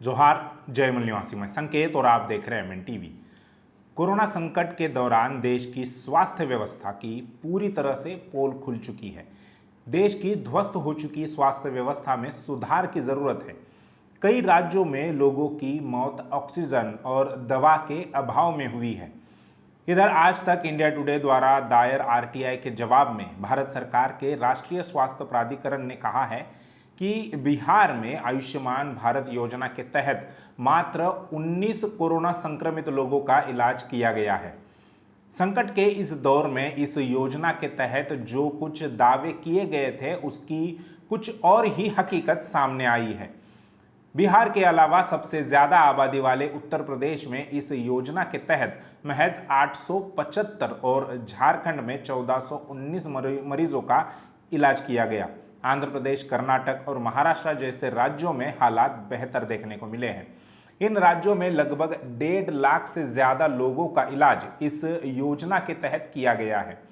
जोहार, जयमल निवासी मैं संकेत और आप देख रहे हैं एमएन टीवी। कोरोना संकट के दौरान देश की स्वास्थ्य व्यवस्था की पूरी तरह से पोल खुल चुकी है। देश की ध्वस्त हो चुकी स्वास्थ्य व्यवस्था में सुधार की जरूरत है। कई राज्यों में लोगों की मौत ऑक्सीजन और दवा के अभाव में हुई है। इधर आज तक इंडिया टुडे द्वारा दायर आरटीआई के जवाब में भारत सरकार के राष्ट्रीय स्वास्थ्य प्राधिकरण ने कहा है कि बिहार में आयुष्मान भारत योजना के तहत मात्र 19 कोरोना संक्रमित लोगों का इलाज किया गया है। संकट के इस दौर में इस योजना के तहत जो कुछ दावे किए गए थे उसकी कुछ और ही हकीकत सामने आई है। बिहार के अलावा सबसे ज्यादा आबादी वाले उत्तर प्रदेश में इस योजना के तहत महज 875 और झारखंड में 1419 मरीजों का इलाज किया गया। आंध्र प्रदेश, कर्नाटक और महाराष्ट्र जैसे राज्यों में हालात बेहतर देखने को मिले हैं। इन राज्यों में लगभग 1.5 लाख से ज्यादा लोगों का इलाज इस योजना के तहत किया गया है,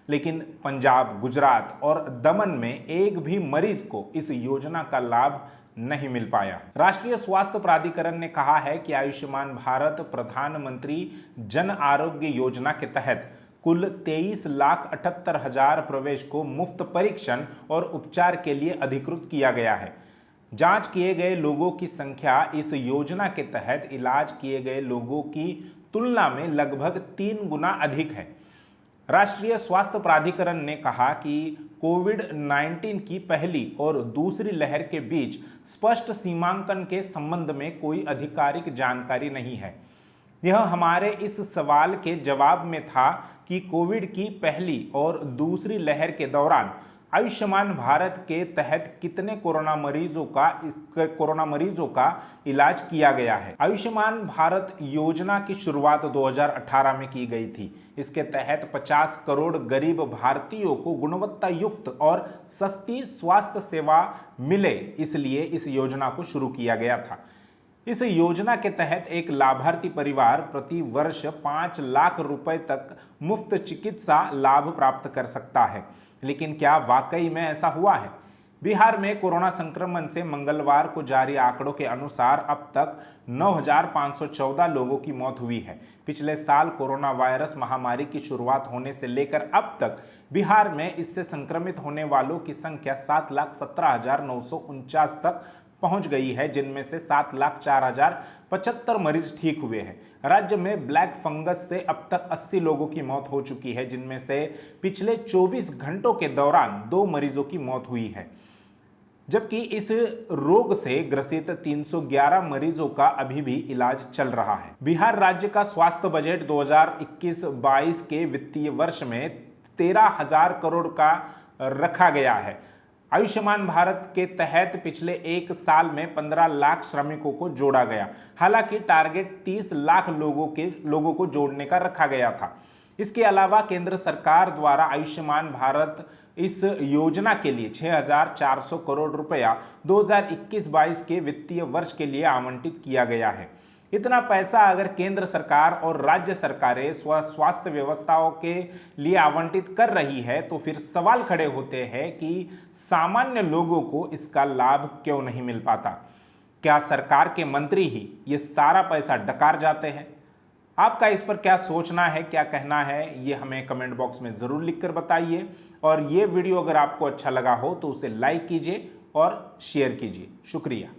लेकिन पंजाब, गुजरात और दमन में एक भी मरीज को इस योजना का लाभ नहीं मिल पाया। राष्ट्रीय स्वास्थ्य प्राधिकरण ने कहा है कि आयुष्मान भारत प्रधानमंत्री जन आरोग्य योजना के तहत कुल 23,78,000 प्रवेश को मुफ्त परीक्षण और उपचार के लिए अधिकृत किया गया है। जांच किए गए लोगों की संख्या इस योजना के तहत इलाज किए गए लोगों की तुलना में लगभग 3 गुना अधिक है। राष्ट्रीय स्वास्थ्य प्राधिकरण ने कहा कि कोविड-19 की पहली और दूसरी लहर के बीच स्पष्ट सीमांकन के संबंध में कोई आधिकारिक जानकारी नहीं है। यह हमारे इस सवाल के जवाब में था कि कोविड की पहली और दूसरी लहर के दौरान आयुष्मान भारत के तहत कितने कोरोना मरीजों का इलाज किया गया है। आयुष्मान भारत योजना की शुरुआत 2018 में की गई थी। इसके तहत 50 करोड़ गरीब भारतीयों को गुणवत्ता युक्त और सस्ती स्वास्थ्य सेवा मिले, इसलिए इस योजना को शुरू किया गया था। इस योजना के तहत एक लाभार्थी परिवार प्रति वर्ष 5 लाख रुपए तक मुफ्त चिकित्सा लाभ प्राप्त कर सकता है। लेकिन क्या वाकई में ऐसा हुआ है? बिहार में कोरोना संक्रमण से मंगलवार को जारी आंकड़ों के अनुसार अब तक 9,514 लोगों की मौत हुई है। पिछले साल कोरोना वायरस महामारी की शुरुआत होने से लेकर अब तक बिहार में इससे संक्रमित होने वालों की संख्या 7,17,949 तक पहुंच गई है, जिनमें से 7,04,075 मरीज ठीक हुए हैं। राज्य में ब्लैक फंगस से अब तक 80 लोगों की मौत हो चुकी है, जिनमें से पिछले 24 घंटों के दौरान 2 मरीजों की मौत हुई है, जबकि इस रोग से ग्रसित 311 मरीजों का अभी भी इलाज चल रहा है। बिहार राज्य का स्वास्थ्य बजट 2021-22 के वित्तीय वर्ष में 13,000 करोड़ का रखा गया है। आयुष्मान भारत के तहत पिछले एक साल में 15 लाख श्रमिकों को जोड़ा गया। हालांकि टारगेट 30 लाख लोगों को जोड़ने का रखा गया था। इसके अलावा केंद्र सरकार द्वारा आयुष्मान भारत इस योजना के लिए 6,400 करोड़ रुपया 2021-22 के वित्तीय वर्ष के लिए आवंटित किया गया है। इतना पैसा अगर केंद्र सरकार और राज्य सरकारें स्वास्थ्य व्यवस्थाओं के लिए आवंटित कर रही है, तो फिर सवाल खड़े होते हैं कि सामान्य लोगों को इसका लाभ क्यों नहीं मिल पाता? क्या सरकार के मंत्री ही ये सारा पैसा डकार जाते हैं? आपका इस पर क्या सोचना है, क्या कहना है, ये हमें कमेंट बॉक्स में ज़रूर लिखकर बताइए। और ये वीडियो अगर आपको अच्छा लगा हो तो उसे लाइक कीजिए और शेयर कीजिए। शुक्रिया।